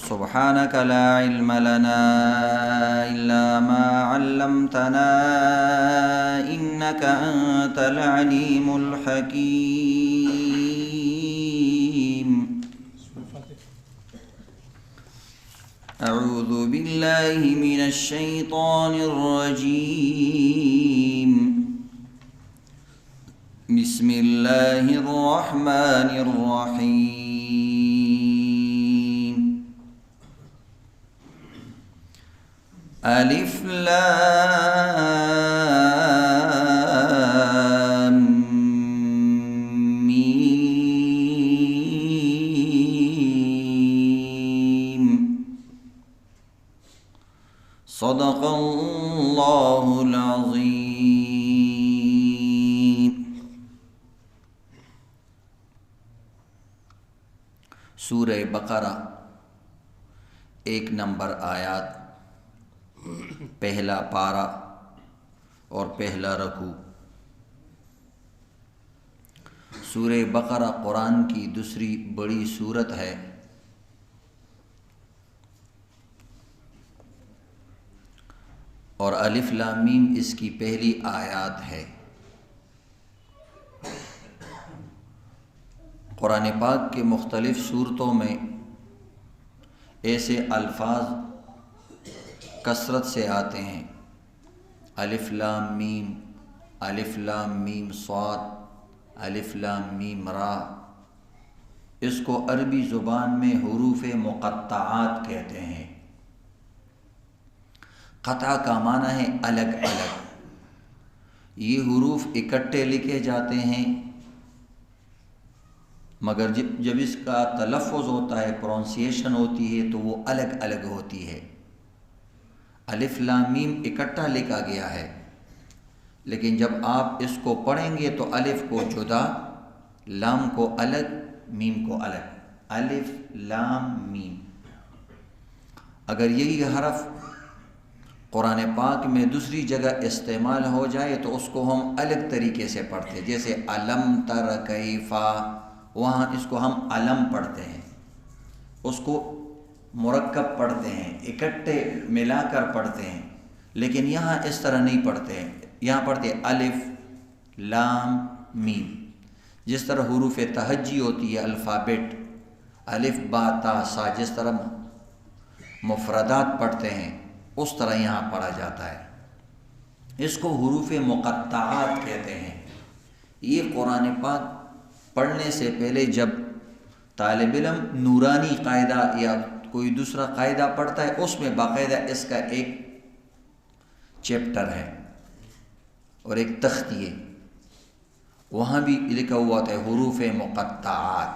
سبحانك لا علم لنا إلا ما علمتنا إنك أنت العليم الحكيم. أعوذ بالله من الشيطان الرجيم. بسم الله الرحمن الرحيم. ألف لام ميم. صدق الله العظيم. سورہ بقرہ 1 نمبر آیات، پہلا پارہ اور پہلا رکوع۔ سورہ بقرہ قرآن کی دوسری بڑی سورت ہے۔ اور الف لام میم اس کی پہلی آیات ہے۔ قرآن پاک کے مختلف سورتوں میں ایسے الفاظ کثرت سے آتے ہیں، الف لام میم، الف لام میم صاد، الف لام میم را۔ اس کو عربی زبان میں حروف مقطعات کہتے ہیں۔ قطع کا معنی ہے الگ الگ۔ یہ حروف اکٹھے لکھے جاتے ہیں، مگر جب اس کا تلفظ ہوتا ہے، پرونسیشن ہوتی ہے، تو وہ الگ الگ ہوتی ہے۔ الف لام میم اکٹھا لکھا گیا ہے، لیکن جب آپ اس کو پڑھیں گے تو الف کو جدا، لام کو الگ، میم کو الگ۔ الف لام میم۔ اگر یہی حرف قرآن پاک میں دوسری جگہ استعمال ہو جائے تو اس کو ہم الگ طریقے سے پڑھتے ہیں، جیسے علم تر کیفا، وہاں اس کو ہم علم پڑھتے ہیں، اس کو مرکب پڑھتے ہیں، اکٹھے ملا کر پڑھتے ہیں، لیکن یہاں اس طرح نہیں پڑھتے ہیں۔ یہاں پڑھتے ہیں الف لام میم، جس طرح حروف تہجی ہوتی ہے الفابیٹ، الف با تا سا، جس طرح مفردات پڑھتے ہیں اس طرح یہاں پڑھا جاتا ہے۔ اس کو حروف مقطعات کہتے ہیں۔ یہ قرآن پاک پڑھنے سے پہلے جب طالب علم نورانی قاعدہ یا کوئی دوسرا قاعدہ پڑھتا ہے، اس میں باقاعدہ اس کا ایک چیپٹر ہے اور ایک تختی ہے، وہاں بھی لکھا ہوا تھا حروف مقطعات۔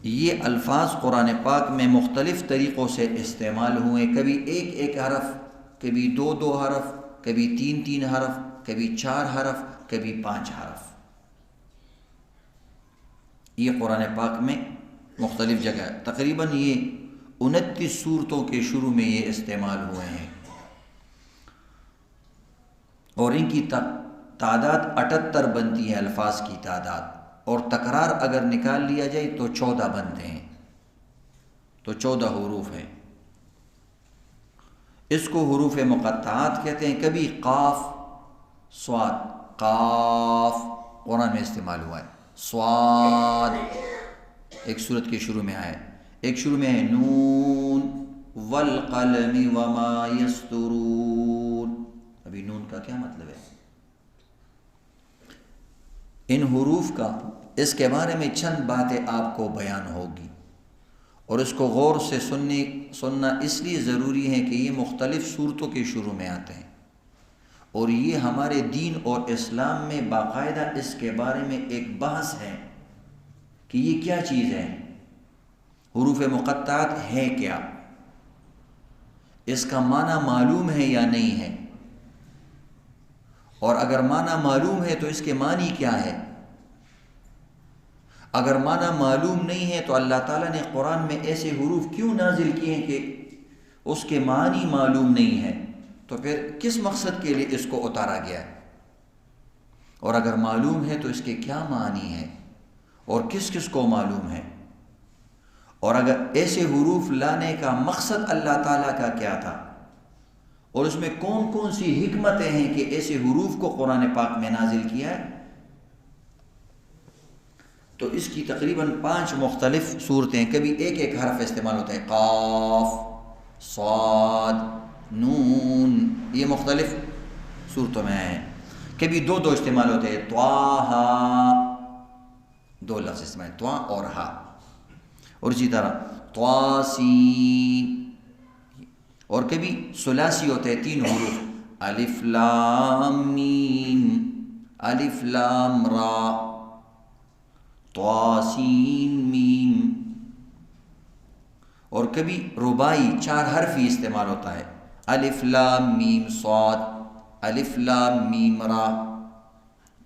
یہ الفاظ قرآن پاک میں مختلف طریقوں سے استعمال ہوئے، کبھی ایک ایک حرف، کبھی دو دو حرف، کبھی تین تین حرف، کبھی 4 حرف، کبھی 5 حرف۔ یہ قرآن پاک میں مختلف جگہ، تقریباً یہ 29 سورتوں کے شروع میں یہ استعمال ہوئے ہیں، اور ان کی تعداد 78 بنتی ہے، الفاظ کی تعداد، اور تکرار اگر نکال لیا جائے تو 14 بنتے ہیں، تو 14 حروف ہیں۔ اس کو حروف مقطعات کہتے ہیں۔ کبھی قاف صاد، قاف قرآن میں استعمال ہوا ہے، صاد ایک سورت کے شروع میں آیا، ایک شروع میں ہے نون والقلم وما یسطرون۔ ابھی نون کا کیا مطلب ہے؟ ان حروف کا، اس کے بارے میں چند باتیں آپ کو بیان ہوگی، اور اس کو غور سے سننا اس لیے ضروری ہے کہ یہ مختلف صورتوں کے شروع میں آتے ہیں، اور یہ ہمارے دین اور اسلام میں باقاعدہ اس کے بارے میں ایک بحث ہے کہ یہ کیا چیز ہے، حروف مقطعات ہے کیا، اس کا معنی معلوم ہے یا نہیں ہے، اور اگر معنی معلوم ہے تو اس کے معنی کیا ہے۔ اگر معنی معلوم نہیں ہے تو اللہ تعالیٰ نے قرآن میں ایسے حروف کیوں نازل کیے ہیں کہ اس کے معنی معلوم نہیں ہے، تو پھر کس مقصد کے لیے اس کو اتارا گیا ہے، اور اگر معلوم ہے تو اس کے کیا معنی ہے اور کس کس کو معلوم ہے۔ اور اگر ایسے حروف لانے کا مقصد اللہ تعالیٰ کا کیا تھا اور اس میں کون کون سی حکمتیں ہیں کہ ایسے حروف کو قرآن پاک میں نازل کیا ہے، تو اس کی تقریباً 5 مختلف صورتیں ہیں. کبھی ایک ایک حرف استعمال ہوتا ہے، قاف، صاد، نون، یہ مختلف صورتوں میں ہیں. کبھی 2 استعمال ہوتے ہیں، طٰہٰ، 2 لفظ استعمال، طٰ اور ہا. اور اسی طرح طاسین. اور کبھی ثلاثی ہوتے ہیں، 3 حروف، الف لام میم، الف لام را، طاسین میم. اور کبھی رباعی 4 حرفی استعمال ہوتا ہے، الف لام میم صاد، الف لام میم را.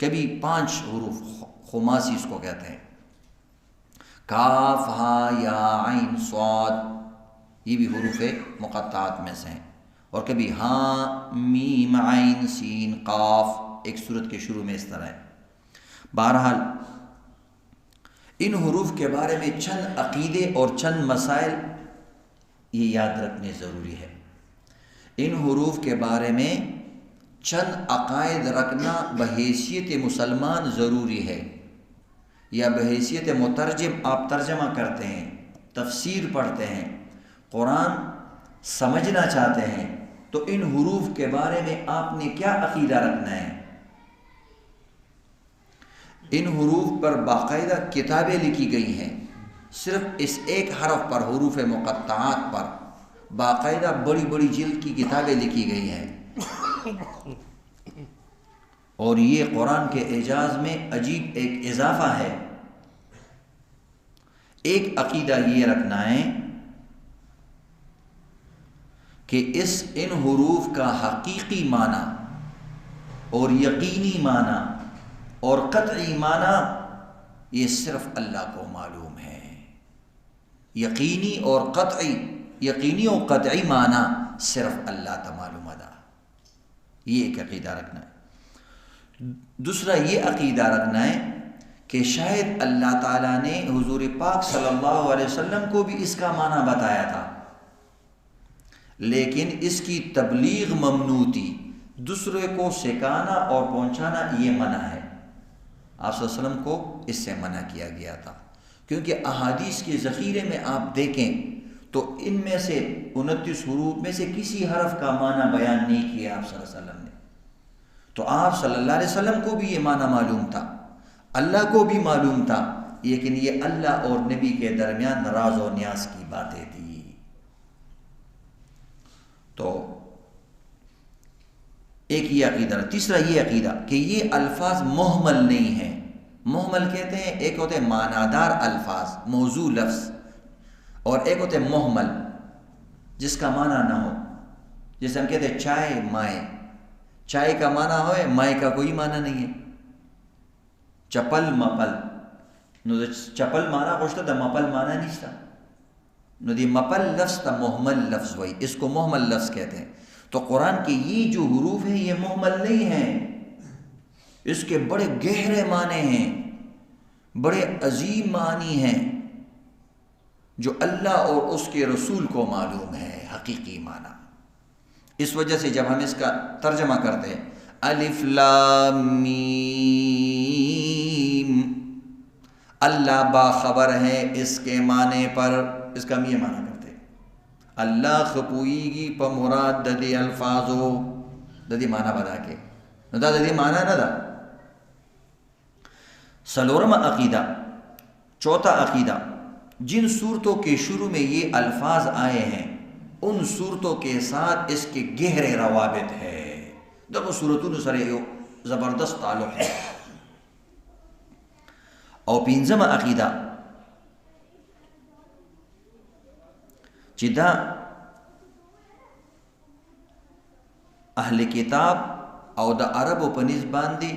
کبھی 5 حروف خماسی اس کو کہتے ہیں، کاف ہا یا عین صاد، یہ بھی حروف مقطعات میں سے ہیں. اور کبھی ہاں میم عین سین قاف، ایک صورت کے شروع میں اس طرح ہے. بہرحال ان حروف کے بارے میں چند عقیدے اور چند مسائل یہ یاد رکھنے ضروری ہے. ان حروف کے بارے میں چند عقائد رکھنا بحیثیت مسلمان ضروری ہے، یا بحیثیت مترجم آپ ترجمہ کرتے ہیں، تفسیر پڑھتے ہیں، قرآن سمجھنا چاہتے ہیں، تو ان حروف کے بارے میں آپ نے کیا عقیدہ رکھنا ہے. ان حروف پر باقاعدہ کتابیں لکھی گئی ہیں، صرف اس ایک حرف پر، حروف مقطعات پر باقاعدہ بڑی بڑی جلد کی کتابیں لکھی گئی ہیں. اور یہ قرآن کے اعجاز میں عجیب ایک اضافہ ہے. ایک عقیدہ یہ رکھنا ہے کہ ان حروف کا حقیقی معنی اور یقینی معنی اور قطعی معنی یہ صرف اللہ کو معلوم ہے. یقینی اور قطعی معنی صرف اللہ تا معلوم ادا. یہ ایک عقیدہ رکھنا ہے. دوسرا یہ عقیدہ رکھنا ہے کہ شاید اللہ تعالیٰ نے حضور پاک صلی اللہ علیہ وسلم کو بھی اس کا معنی بتایا تھا، لیکن اس کی تبلیغ ممنوع تھی. دوسرے کو سکھانا اور پہنچانا یہ منع ہے. آپ صلی اللہ علیہ وسلم کو اس سے منع کیا گیا تھا، کیونکہ احادیث کے ذخیرے میں آپ دیکھیں تو ان میں سے 29 حروف میں سے کسی حرف کا معنی بیان نہیں کیا آپ صلی اللہ علیہ وسلم نے. تو آپ صلی اللہ علیہ وسلم کو بھی یہ معنی معلوم تھا، اللہ کو بھی معلوم تھا، لیکن یہ اللہ اور نبی کے درمیان راز و نیاز کی باتیں تھی. تو ایک یہ عقیدہ. تیسرا یہ عقیدہ کہ یہ الفاظ محمل نہیں ہیں. محمل کہتے ہیں، ایک ہوتے ہیں معنادار الفاظ، موضوع لفظ، اور ایک ہوتے ہیں محمل جس کا معنی نہ ہو. جیسے ہم کہتے ہیں چائے مائے، چائے کا معنی ہوئے، مائے کا کوئی معنی نہیں ہے. چپل مپل، نو چپل معنی خوشتا تھا، مپل معنی نہیں تھا. نو دی مپل لفظ تا محمل لفظ ہوئی، اس کو محمل لفظ کہتے ہیں. تو قرآن کے یہ جو حروف ہیں یہ محمل نہیں ہیں، اس کے بڑے گہرے معنی ہیں، بڑے عظیم معنی ہیں جو اللہ اور اس کے رسول کو معلوم ہے، حقیقی معنی. اس وجہ سے جب ہم اس کا ترجمہ کرتے ہیں الف لام میم، اللہ باخبر ہے اس کے معنی پر، اس کا ہم یہ معنی کرتے ہیں اللہ خپوئیگی پا مراد ددی الفاظو ددی معنی بدا کے ندا ددی معنی ندا. سلورم عقیدہ. چوتھا عقیدہ، جن صورتوں کے شروع میں یہ الفاظ آئے ہیں ان صورتوں کے ساتھ اس کے گہرے روابط ہے. دیکھو صورتوں سرے زبردست تعلق ہے. اور پینزم عقیدہ چدا اہل کتاب او دا عرب و پنیز باندی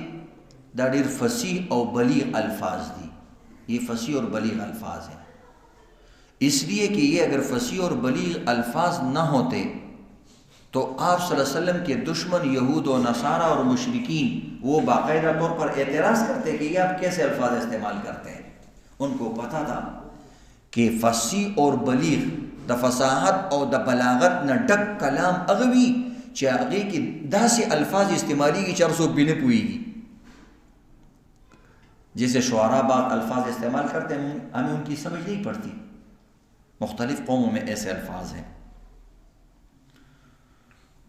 دا دیر فصیح او بلیغ الفاظ دی. یہ فصیح اور بلیغ الفاظ ہیں، اس لیے کہ یہ اگر فصیح اور بلیغ الفاظ نہ ہوتے تو آپ صلی اللہ علیہ وسلم کے دشمن یہود و نصارہ اور مشرکین وہ باقاعدہ طور پر اعتراض کرتے کہ یہ آپ کیسے الفاظ استعمال کرتے ہیں. ان کو پتہ تھا کہ فصیح اور بلیغ د فصاحت او د بلاغت نہ ڈک کلام اغوی چاہیے کہ داسے الفاظ استعمالی کی 400 بھی نہ پوئے گی. جیسے شعراء بعض الفاظ استعمال کرتے ہیں ہمیں ان کی سمجھ نہیں پڑتی. مختلف قوموں میں ایسے الفاظ ہیں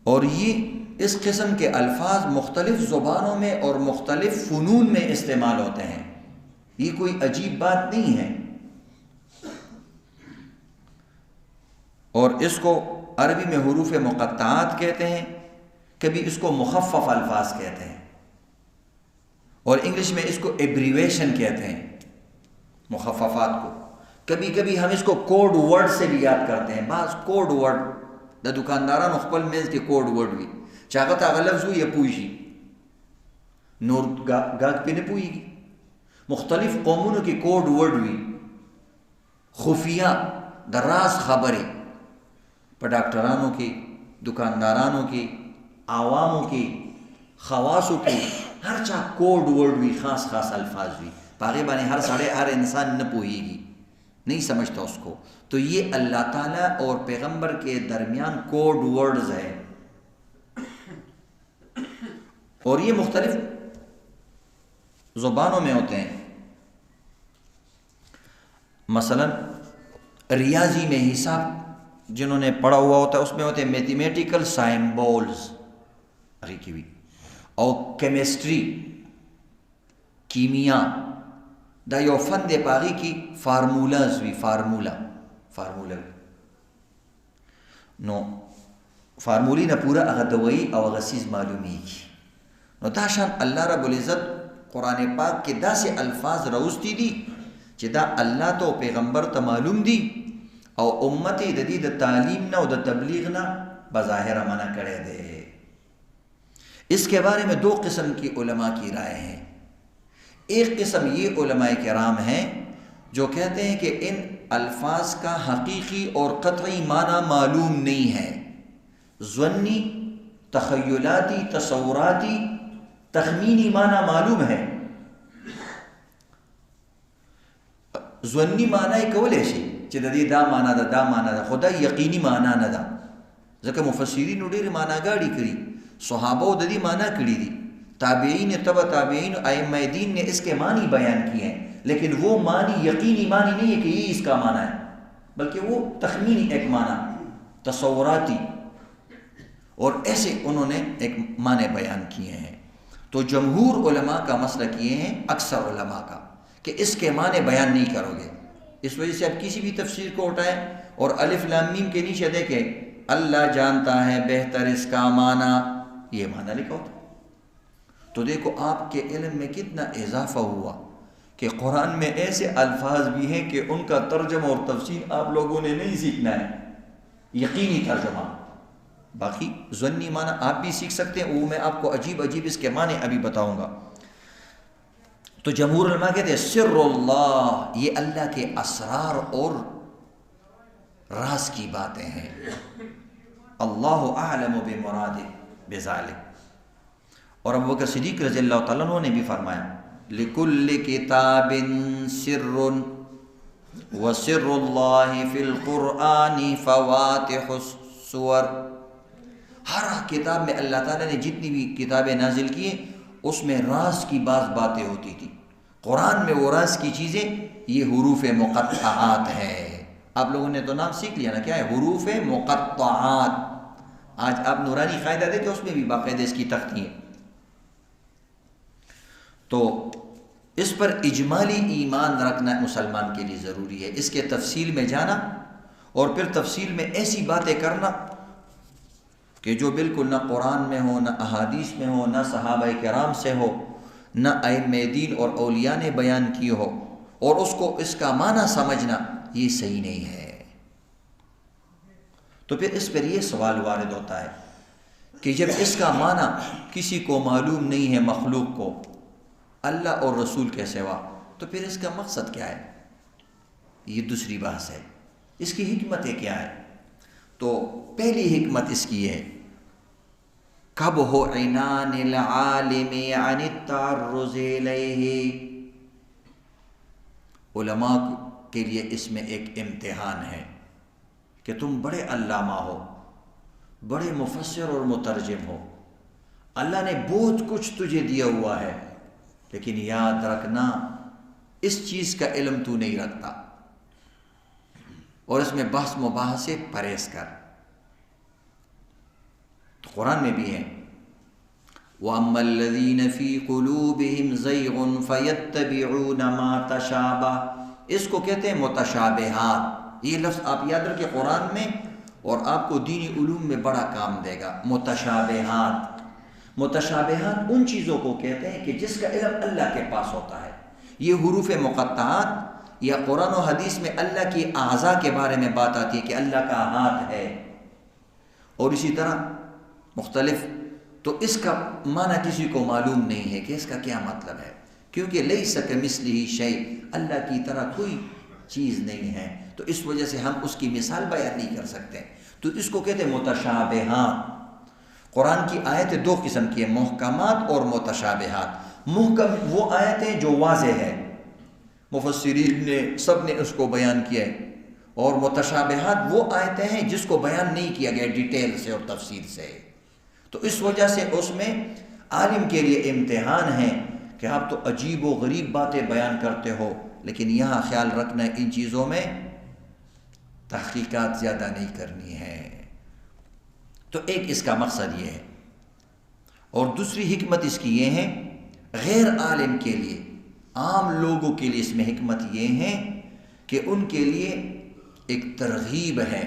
اور یہ اس قسم کے الفاظ مختلف زبانوں میں اور مختلف فنون میں استعمال ہوتے ہیں. یہ کوئی عجیب بات نہیں ہے. اور اس کو عربی میں حروف مقطعات کہتے ہیں, کبھی اس کو مخفف الفاظ کہتے ہیں, اور انگلش میں اس کو ایبریویشن کہتے ہیں مخففات کو. کبھی کبھی ہم اس کو کوڈ ورڈ سے بھی یاد کرتے ہیں. بعض کوڈ ورڈ د دکاندارانو خپل میز کې کوڈ ورڈ وي چې هغه ته هغه لفظ وي پوه شي نور ګاګ پې نه پوهېږي. مختلف قومونو کې کوڈ ورڈ وي, خفیه د راز خبرې په ډاکټرانو کې, دکاندارانو کې, عوامو کې, خواصو کې ہر چا کوڈ ورڈ وی, خاص خاص الفاظ وی, پاغے بانے ہر ساڑھے ہر انسان نہ پوئے گی, نہیں سمجھتا اس کو. تو یہ اللہ تعالیٰ اور پیغمبر کے درمیان کوڈ ورڈز ہے, اور یہ مختلف زبانوں میں ہوتے ہیں. مثلا ریاضی میں حساب جنہوں نے پڑھا ہوا ہوتا ہے اس میں ہوتے ہیں میتھمیٹیکل سائمبولز بھی, اور کیمسٹری کیمیا دا یو فن دے پاغی کی فارمولاز وی, فارمولا نو فارمولی نہ پورا اگر دوائی او غسیز معلومی کی نو دا شان اللہ رب العزت قرآن پاک کے دا سے الفاظ روستی دی چی دا اللہ تو پیغمبر تا معلوم دی او امتی دا دی دا تعلیم نا و دا تبلیغ نا بظاہر منع کرے دے. اس کے بارے میں 2 قسم کی علماء کی رائے ہیں. ایک قسم یہ علماء کرام ہیں جو کہتے ہیں کہ ان الفاظ کا حقیقی اور قطعی معنی معلوم نہیں ہے, ظنی, تخیلاتی, تصوراتی, تخمینی معنی معلوم ہے. ظنی معنی کولے شي چې د دې دا معنی ده, دا معنی ده, خدا یقینی معنی نه ده. ځکه مفسرین ډېر معناګاړي کړي, صحابہ د دې معنی کړي دي, تابعین, تبع تابعین, ائمہ دین نے اس کے معنی بیان کیے ہیں, لیکن وہ معنی یقینی معنی نہیں ہے کہ یہ اس کا معنی ہے, بلکہ وہ تخمینی ایک معنی, تصوراتی, اور ایسے انہوں نے ایک معنی بیان کیے ہیں. تو جمہور علماء کا مسلک یہ ہے, اکثر علماء کا, کہ اس کے معنی بیان نہیں کرو گے. اس وجہ سے آپ کسی بھی تفسیر کو اٹھائیں اور الف لام میم کے نیچے دیکھیں اللہ جانتا ہے بہتر اس کا معنی, یہ معنی لکھا ہوتا. تو دیکھو آپ کے علم میں کتنا اضافہ ہوا کہ قرآن میں ایسے الفاظ بھی ہیں کہ ان کا ترجمہ اور تفسیر آپ لوگوں نے نہیں سیکھنا ہے, یقینی ترجمہ. باقی ظنی معنی آپ بھی سیکھ سکتے ہیں, وہ میں آپ کو عجیب عجیب اس کے معنی ابھی بتاؤں گا. تو جمہور علماء کہتے ہیں سر اللہ, یہ اللہ کے اسرار اور راز کی باتیں ہیں. اللہ اعلم بمرادہ بذالک. اور ابو بکر صدیق رضی اللہ تعالیٰ عنہ نے بھی فرمایا لکل کتاب سر وسر اللہ فی القرآن فواتح السور. ہر کتاب میں اللہ تعالیٰ نے جتنی بھی کتابیں نازل کی ہیں اس میں راز کی بعض باتیں ہوتی تھی. قرآن میں وہ راز کی چیزیں یہ حروف مقطعات ہے. آپ لوگوں نے تو نام سیکھ لیا نا, کیا ہے حروف مقطعات. آج آپ نورانی قاعدہ دیکھیں اس میں بھی باقاعدہ اس کی تختی ہے. تو اس پر اجمالی ایمان رکھنا مسلمان کے لیے ضروری ہے. اس کے تفصیل میں جانا اور پھر تفصیل میں ایسی باتیں کرنا کہ جو بالکل نہ قرآن میں ہو, نہ احادیث میں ہو, نہ صحابہ کرام سے ہو, نہ ائمہ دین اور اولیاء نے بیان کی ہو, اور اس کو اس کا معنی سمجھنا یہ صحیح نہیں ہے. تو پھر اس پر یہ سوال وارد ہوتا ہے کہ جب اس کا معنی کسی کو معلوم نہیں ہے مخلوق کو اللہ اور رسول کے سوا, تو پھر اس کا مقصد کیا ہے؟ یہ دوسری بحث ہے. اس کی حکمتیں کیا ہے؟ تو پہلی حکمت اس کی ہے کب ہو عنان العالم عن التعرض الیہ. علماء کے لیے اس میں ایک امتحان ہے کہ تم بڑے علامہ ہو، بڑے مفسر اور مترجم ہو، اللہ نے بہت کچھ تجھے دیا ہوا ہے، لیکن یاد رکھنا اس چیز کا علم تو نہیں رکھتا، اور اس میں بحث مباحث سے پرہیز کر۔ تو قرآن میں بھی ہے وَأَمَّا الَّذِينَ فِي قُلُوبِهِمْ زَيْغٌ فَيَتَّبِعُونَ مَا تَشَابَهَ، اس کو کہتے ہیں متشابہات۔ یہ لفظ آپ یاد رکھیں قرآن میں، اور آپ کو دینی علوم میں بڑا کام دے گا۔ متشابہات، متشابہات ان چیزوں کو کہتے ہیں کہ جس کا علم اللہ کے پاس ہوتا ہے۔ یہ حروف مقطعات یا قرآن و حدیث میں اللہ کی اعضاء کے بارے میں بات آتی ہے کہ اللہ کا ہاتھ ہے، اور اسی طرح مختلف، تو اس کا معنی کسی کو معلوم نہیں ہے کہ اس کا کیا مطلب ہے، کیونکہ لیس کمثلہ شیء، اللہ کی طرح کوئی چیز نہیں ہے، تو اس وجہ سے ہم اس کی مثال بیان نہیں کر سکتے۔ تو اس کو کہتے ہیں متشابہات۔ قرآن کی آیتیں دو قسم کی ہیں، محکمات اور متشابہات۔ محکم وہ آیتیں جو واضح ہے، مفسرین نے سب نے اس کو بیان کیا ہے، اور متشابہات وہ آیتیں ہیں جس کو بیان نہیں کیا گیا ڈیٹیل سے اور تفصیل سے۔ تو اس وجہ سے اس میں عالم کے لیے امتحان ہے کہ آپ تو عجیب و غریب باتیں بیان کرتے ہو، لیکن یہاں خیال رکھنا ان چیزوں میں تحقیقات زیادہ نہیں کرنی ہے۔ تو ایک اس کا مقصد یہ ہے، اور دوسری حکمت اس کی یہ ہے، غیر عالم کے لیے، عام لوگوں کے لیے اس میں حکمت یہ ہے کہ ان کے لیے ایک ترغیب ہے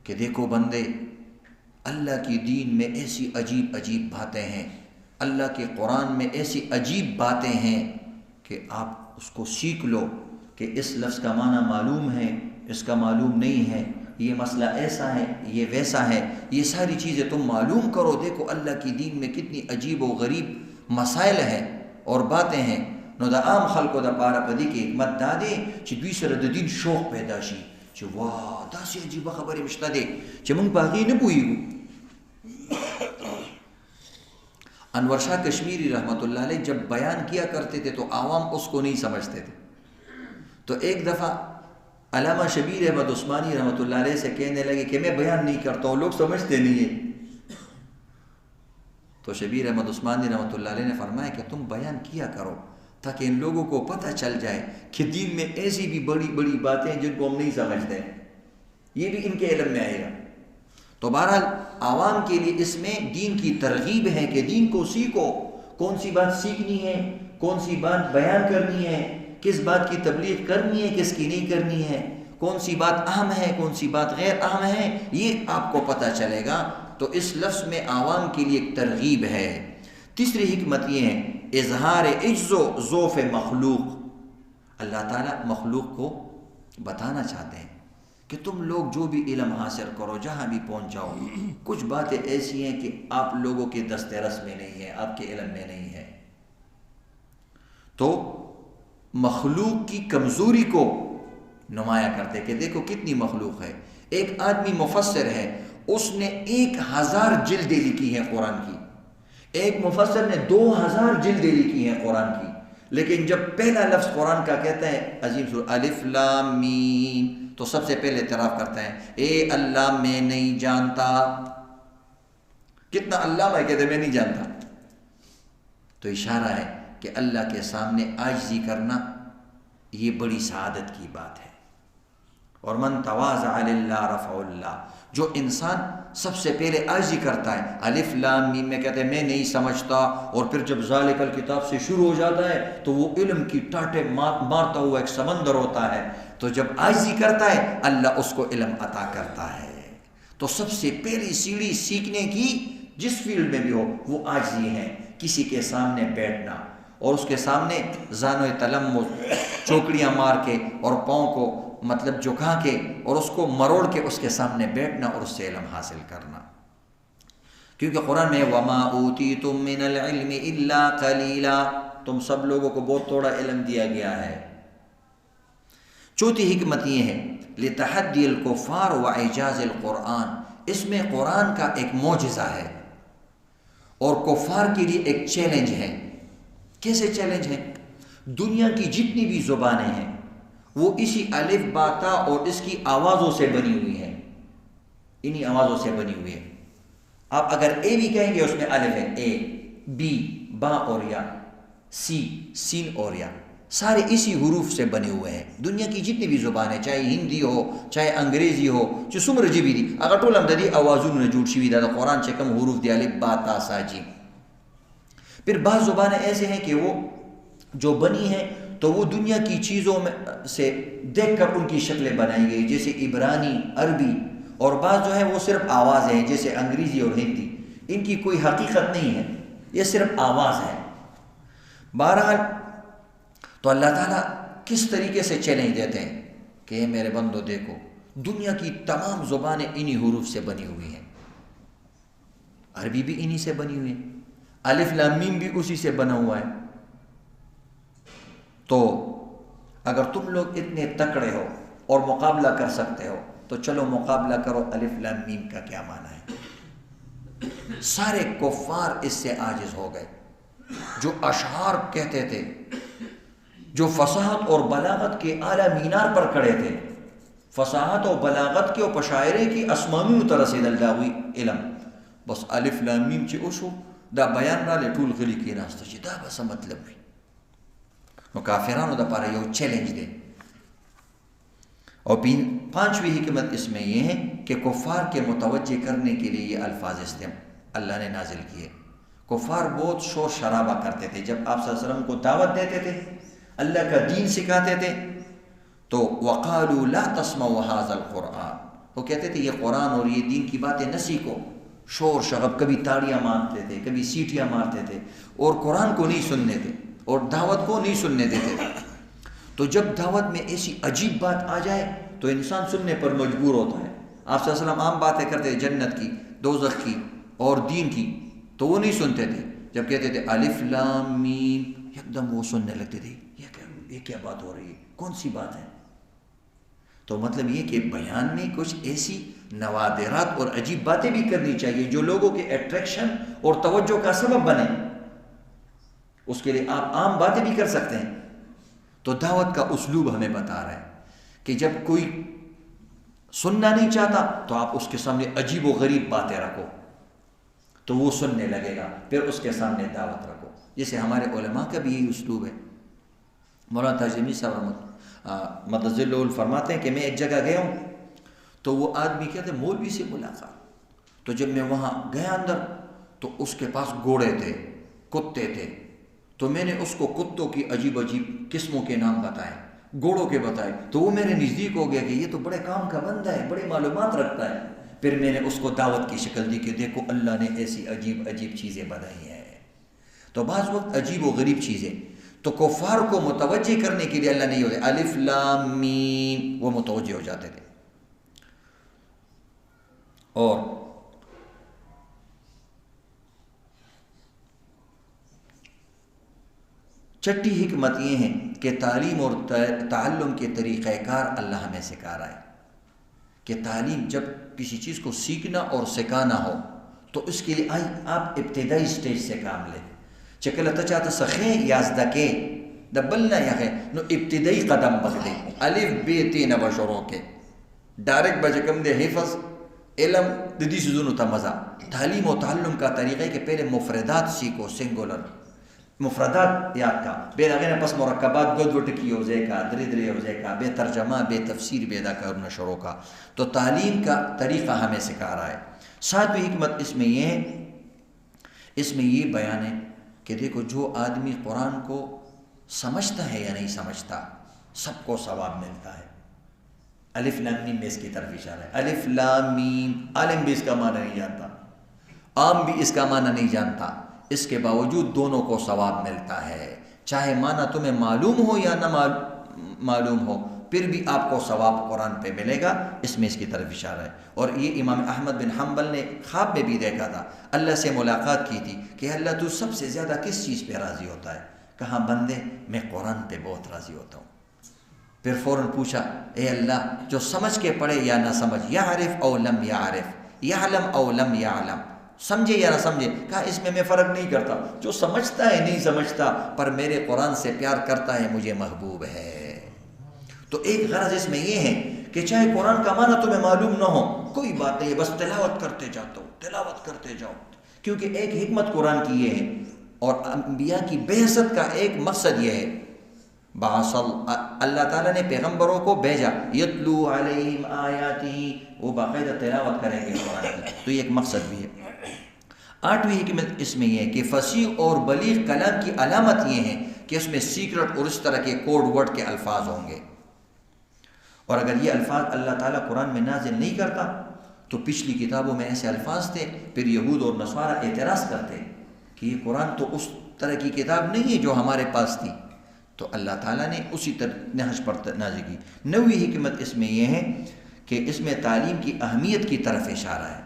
کہ دیکھو بندے، اللہ کی دین میں ایسی عجیب عجیب باتیں ہیں، اللہ کے قرآن میں ایسی عجیب باتیں ہیں کہ آپ اس کو سیکھ لو، کہ اس لفظ کا معنی معلوم ہے، اس کا معلوم نہیں ہے، یہ مسئلہ ایسا ہے، یہ ویسا ہے، یہ ساری چیزیں تم معلوم کرو۔ دیکھو اللہ کی دین میں کتنی عجیب و غریب مسائل ہیں اور باتیں ہیں۔ نو دا عام خلقو دا پارا پدی کی حکمت دا دے چې دوی سره د دین شوق پیدا شي، چې واه داسې عجیبه خبرې مشته دی چې موږ په هغې نه پوهېږو۔ انور شاہ کشمیری رحمۃ اللہ علیہ جب بیان کیا کرتے تھے تو عوام اس کو نہیں سمجھتے تھے، تو ایک دفعہ علامہ شبیر احمد عثمانی رحمۃ اللہ علیہ سے کہنے لگے کہ میں بیان نہیں کرتا ہوں، لوگ سمجھتے نہیں ہیں۔ تو شبیر احمد عثمانی رحمۃ اللہ علیہ نے فرمایا کہ تم بیان کیا کرو تاکہ ان لوگوں کو پتہ چل جائے کہ دین میں ایسی بھی بڑی بڑی باتیں ہیں جن کو ہم نہیں سمجھتے، یہ بھی ان کے علم میں آئے گا۔ تو بہرحال عوام کے لیے اس میں دین کی ترغیب ہے کہ دین کو سیکھو، کون سی بات سیکھنی ہے، کون سی بات بیان کرنی ہے، کس بات کی تبلیغ کرنی ہے، کس کی نہیں کرنی ہے، کون سی بات اہم ہے، کون سی بات غیر اہم ہے، یہ آپ کو پتہ چلے گا۔ تو اس لفظ میں عوام کے لیے ایک ترغیب ہے۔ تیسری حکمت یہ ہے اظہار عجز و ضعف مخلوق۔ اللہ تعالیٰ مخلوق کو بتانا چاہتے ہیں کہ تم لوگ جو بھی علم حاصل کرو، جہاں بھی پہنچ جاؤ، کچھ باتیں ایسی ہیں کہ آپ لوگوں کے دست رس میں نہیں ہے، آپ کے علم میں نہیں ہے۔ تو مخلوق کی کمزوری کو نمایاں کرتے کہ دیکھو کتنی مخلوق ہے۔ ایک آدمی مفسر ہے، اس نے 1000 جلدیں لکھی ہیں قرآن کی، ایک مفسر نے 2000 جلدیں لکھی ہیں قرآن کی، لیکن جب پہلا لفظ قرآن کا کہتا ہے عظیم سورہ الف لام میم، تو سب سے پہلے اعتراف کرتا ہے اے اللہ میں نہیں جانتا۔ کتنا علامہ ہے کہتے میں نہیں جانتا۔ تو اشارہ ہے کہ اللہ کے سامنے عاجزی کرنا یہ بڑی سعادت کی بات ہے۔ اور من تواضع للہ رفع اللہ، جو انسان سب سے پہلے عاجزی کرتا ہے، الف لام میم میں کہتے ہیں میں نہیں سمجھتا، اور پھر جب ذالک الکتاب سے شروع ہو جاتا ہے تو وہ علم کی ٹاٹے مارتا ہوا ایک سمندر ہوتا ہے، تو جب عاجزی کرتا ہے اللہ اس کو علم عطا کرتا ہے۔ تو سب سے پہلی سیڑھی سیکھنے کی جس فیلڈ میں بھی ہو وہ عاجزی ہے، کسی کے سامنے بیٹھنا اور اس کے سامنے زانو تلمس، چوکڑیاں مار کے اور پاؤں کو مطلب جھکا کے اور اس کو مروڑ کے اس کے سامنے بیٹھنا اور اس سے علم حاصل کرنا، کیونکہ قرآن میں وَمَا أُوتِيتُم مِّنَ الْعِلْمِ إِلَّا قَلِيلًا، تم سب لوگوں کو بہت تھوڑا علم دیا گیا ہے۔ چوتھی حکمت یہ ہے لِتَحَدِّي الْكُفَّارِ وَإِعْجَازِ الْقُرْآنِ، اس میں قرآن کا ایک معجزہ ہے اور کفار کے لیے ایک چیلنج ہے۔ کیسے چیلنج ہے؟ دنیا کی جتنی بھی زبانیں ہیں وہ اسی الف با تا اور اس کی آوازوں سے بنی ہوئی ہے، انہی آوازوں سے بنی ہوئی ہے۔ آپ اگر اے بھی کہیں گے اس میں الف ہے، اے، بی با اور یا، سی سین اور یا، سارے اسی حروف سے بنے ہوئے ہیں۔ دنیا کی جتنی بھی زبانیں، چاہے ہندی ہو چاہے انگریزی ہو، جو سمر جبی دی اگر ټول هم د دې آوازونو نه جوړ شوي، دا د قرآن چې کوم حروف دی الف با تا سا جیم۔ پھر بعض زبانیں ایسے ہیں کہ وہ جو بنی ہیں تو وہ دنیا کی چیزوں میں سے دیکھ کر ان کی شکلیں بنائی گئی، جیسے عبرانی، عربی، اور بعض جو ہے وہ صرف آوازیں ہیں جیسے انگریزی اور ہندی، ان کی کوئی حقیقت نہیں ہے، یہ صرف آواز ہے۔ بہرحال تو اللہ تعالیٰ کس طریقے سے چیلنج دیتے ہیں کہ اے میرے بندو دیکھو، دنیا کی تمام زبانیں انہی حروف سے بنی ہوئی ہیں، عربی بھی انہی سے بنی ہوئی ہے، الف لام میم بھی اسی سے بنا ہوا ہے۔ تو اگر تم لوگ اتنے تکڑے ہو اور مقابلہ کر سکتے ہو تو چلو مقابلہ کرو الف لام میم کا کیا معنی ہے۔ سارے کفار اس سے عاجز ہو گئے، جو اشعار کہتے تھے، جو فصاحت اور بلاغت کے اعلیٰ مینار پر کھڑے تھے، فصاحت و بلاغت کے و پشاعرے کی اسمانیو طرح سے دلداوی علم، بس الف لام میم چې اوشو دا بیان را لې ټول غلي کېناسته چې دا به څه مطلب وي۔ نو کافرانو دپاره یو چیلنج دی۔ اور پانچویں حکمت اس میں یہ ہے کہ کفار کے متوجہ کرنے کے لیے یہ الفاظ اللہ نے نازل کیے۔ کفار بہت شور شرابہ کرتے تھے، جب آپ صلی اللہ علیہ وسلم کو دعوت دیتے تھے، اللہ کا دین سکھاتے تھے، تو وقالوا لا تسمعوا هذا القرآن، وہ کہتے تھے یہ قرآن اور یہ دین کی باتیں نہ سیکھو۔ شور شغب، کبھی تاڑیاں مارتے تھے، کبھی سیٹیاں مارتے تھے، اور قرآن کو نہیں سننے تھے اور دعوت کو نہیں سننے دیتے تھے۔ تو جب دعوت میں ایسی عجیب بات آ جائے تو انسان سننے پر مجبور ہوتا ہے۔ آپ صلی اللہ علیہ وسلم عام باتیں کرتے تھے، جنت کی، دوزخ کی اور دین کی، تو وہ نہیں سنتے تھے۔ جب کہتے تھے الف لام میم، ایک دم وہ سننے لگتے تھے، یہ کیا بات ہو رہی ہے، کون سی بات ہے؟ تو مطلب یہ کہ بیان میں کچھ ایسی نوادرات اور عجیب باتیں بھی کرنی چاہیے جو لوگوں کے اٹریکشن اور توجہ کا سبب بنے۔ اس کے لیے آپ عام باتیں بھی کر سکتے ہیں۔ تو دعوت کا اسلوب ہمیں بتا رہا ہے کہ جب کوئی سننا نہیں چاہتا تو آپ اس کے سامنے عجیب و غریب باتیں رکھو تو وہ سننے لگے گا، پھر اس کے سامنے دعوت رکھو۔ جیسے ہمارے علماء کا بھی یہی اسلوب ہے۔ مولانا تاجمی صاحب متظل فرماتے ہیں کہ میں ایک جگہ گیا ہوں تو وہ آدمی کہتے ہیں مولوی سے ملاقات، تو جب میں وہاں گیا اندر تو اس کے پاس گھوڑے تھے، کتے تھے، تو میں نے اس کو کتوں کی عجیب عجیب قسموں کے نام بتائے، گھوڑوں کے بتائے، تو وہ میرے نزدیک ہو گیا کہ یہ تو بڑے کام کا بندہ ہے، بڑے معلومات رکھتا ہے۔ پھر میں نے اس کو دعوت کی شکل دی کہ دیکھو اللہ نے ایسی عجیب عجیب چیزیں بنائی ہیں۔ تو بعض وقت عجیب و غریب چیزیں تو کفار کو متوجہ کرنے کے لیے اللہ نے یہ ہوتے الف لام میم، وہ متوجہ ہو جاتے تھے۔ اور چھٹی حکمت یہ ہے کہ تعلیم اور تعلم کے طریقہ کار اللہ ہمیں سکھا رہا ہے کہ تعلیم، جب کسی چیز کو سیکھنا اور سکھانا ہو تو اس کے لیے آپ ابتدائی سٹیج سے کام لیں۔ چکل تچاتا سخیں یازدکے دبلنا یخیں نو ابتدائی قدم بخلے، الف بے تین بشروں کے ڈائریکٹ بجکم دے حفظ علم دی سزونو تا مزہ۔ تعلیم و تعلم کا طریقہ ہے کہ پہلے مفردات سیکھو، سنگولر مفردات یاد کا، بے لغینا پس مرکبات گود وٹکی ہوزے کا، دری ہوزے کا، بے ترجمہ بے تفسیر بے دا کرنا شروع کا۔ تو تعلیم کا طریقہ ہمیں سکھا رہا ہے۔ ساتویں حکمت اس میں یہ ہے، اس میں یہ بیان ہے کہ دیکھو جو آدمی قرآن کو سمجھتا ہے یا نہیں سمجھتا، سب کو ثواب ملتا ہے۔ الف لام میم میں اس کی طرف اشارہ ہے۔ الف لام میم، عالم بھی اس کا معنی نہیں جانتا، عام بھی اس کا معنی نہیں جانتا، اس کے باوجود دونوں کو ثواب ملتا ہے۔ چاہے معنی تمہیں معلوم ہو یا نہ معلوم ہو، پھر بھی آپ کو ثواب قرآن پہ ملے گا، اس میں اس کی طرف اشارہ ہے۔ اور یہ امام احمد بن حنبل نے خواب میں بھی دیکھا تھا، اللہ سے ملاقات کی تھی کہ اللہ تو سب سے زیادہ کس چیز پہ راضی ہوتا ہے؟ کہا بندے میں قرآن پہ بہت راضی ہوتا ہوں۔ پھر فوراً پوچھا اے اللہ جو سمجھ کے پڑھے یا نہ سمجھ، یعرف او لم یعرف، یعلم او لم یعلم، سمجھے یا نہ سمجھے، کہا اس میں فرق نہیں کرتا، جو سمجھتا ہے نہیں سمجھتا پر میرے قرآن سے پیار کرتا ہے مجھے محبوب ہے۔ تو ایک غرض اس میں یہ ہے کہ چاہے قرآن کا معنی تمہیں معلوم نہ ہو کوئی بات نہیں، بس تلاوت کرتے جاتا ہو، تلاوت کرتے جاؤ، کیونکہ ایک حکمت قرآن کی یہ ہے اور انبیاء کی بعثت کا ایک مقصد یہ ہے، اللہ تعالیٰ نے پیغمبروں کو بھیجا، یتلو علیہم آیاتہ، وہ باقاعدہ تلاوت کریں گے قرآن کی، تو یہ ایک مقصد بھی ہے۔ 8ویں حکمت اس میں یہ ہے کہ فصیح اور بلیغ کلام کی علامت یہ ہے کہ اس میں سیکرٹ اور اس طرح کے کوڈ ورڈ کے الفاظ ہوں گے، اور اگر یہ الفاظ اللہ تعالیٰ قرآن میں نازل نہیں کرتا تو پچھلی کتابوں میں ایسے الفاظ تھے، پھر یہود اور نصارہ اعتراض کرتے کہ یہ قرآن تو اس طرح کی کتاب نہیں ہے جو ہمارے پاس تھی، تو اللہ تعالیٰ نے اسی طرح نہج پر نازل کی۔ 9ویں حکمت اس میں یہ ہے کہ اس میں تعلیم کی اہمیت کی طرف اشارہ ہے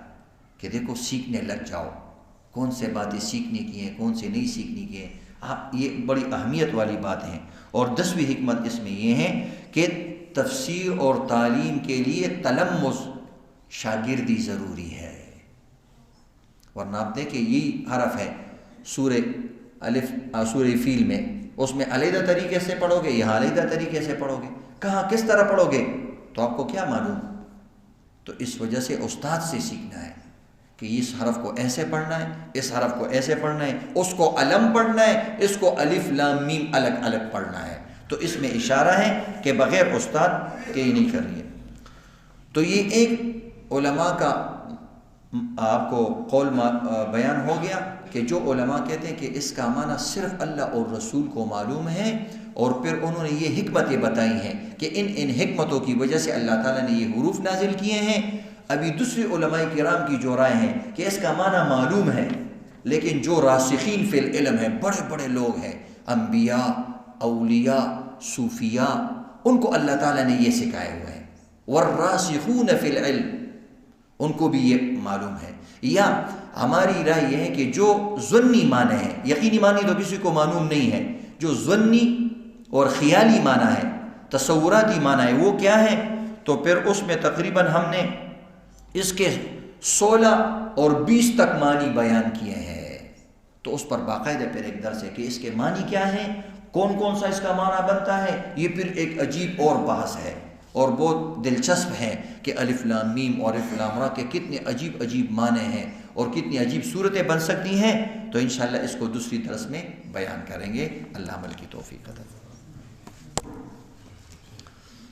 کہ دیکھو سیکھنے لگ جاؤ، کون سے باتیں سیکھنے کی ہیں، کون سے نہیں سیکھنے کی ہیں، یہ بڑی اہمیت والی بات ہیں۔ اور 10ویں حکمت اس میں یہ ہے کہ تفسیر اور تعلیم کے لیے تلمذ شاگردی ضروری ہے، ورنہ آپ دیکھیں یہی حرف ہے سورہ الف، سورہ فیل میں، اس میں علیحدہ طریقے سے پڑھو گے، یہاں علیحدہ طریقے سے پڑھو گے، کہاں کس طرح پڑھو گے تو آپ کو کیا معلوم؟ تو اس وجہ سے استاد سے سیکھنا ہے کہ اس حرف کو ایسے پڑھنا ہے، اس حرف کو ایسے پڑھنا ہے، اس کو علم پڑھنا ہے، اس کو الف لام میم الگ الگ پڑھنا ہے۔ تو اس میں اشارہ ہے کہ بغیر استاد کے ہی نہیں کر رہی ہے۔ تو یہ ایک علماء کا آپ کو قول بیان ہو گیا کہ جو علماء کہتے ہیں کہ اس کا معنی صرف اللہ اور رسول کو معلوم ہے، اور پھر انہوں نے یہ حکمتیں بتائی ہیں کہ ان حکمتوں کی وجہ سے اللہ تعالیٰ نے یہ حروف نازل کیے ہیں۔ ابھی دوسری علماء کرام کی جو رائے ہیں کہ اس کا معنی معلوم ہے، لیکن جو راسخین فی العلم ہیں، بڑے بڑے لوگ ہیں، انبیاء، اولیاء، صوفیاء، ان کو اللہ تعالیٰ نے یہ سکھائے ہوئے ہیں، والراسخون فی العلم، ان کو بھی یہ معلوم ہے۔ یا ہماری رائے یہ ہے کہ جو ظنی معنی ہے، یقینی معنی تو کسی کو معلوم نہیں ہے، جو ظنی اور خیالی معنی ہے، تصوراتی معنی ہے، وہ کیا ہے؟ تو پھر اس میں تقریباً ہم نے اس کے 16 اور 20 تک معنی بیان کیے ہیں، تو اس پر باقاعدہ پھر ایک درس ہے کہ اس کے معنی کیا ہیں، کون کون سا اس کا معنی بنتا ہے، یہ پھر ایک عجیب اور بحث ہے اور بہت دلچسپ ہے کہ الف لام میم اور الف لام را کے کتنے عجیب عجیب معنی ہیں اور کتنی عجیب صورتیں بن سکتی ہیں۔ تو انشاءاللہ اس کو دوسری درس میں بیان کریں گے۔ اللہ عمل کی توفیق عطا فرمائے۔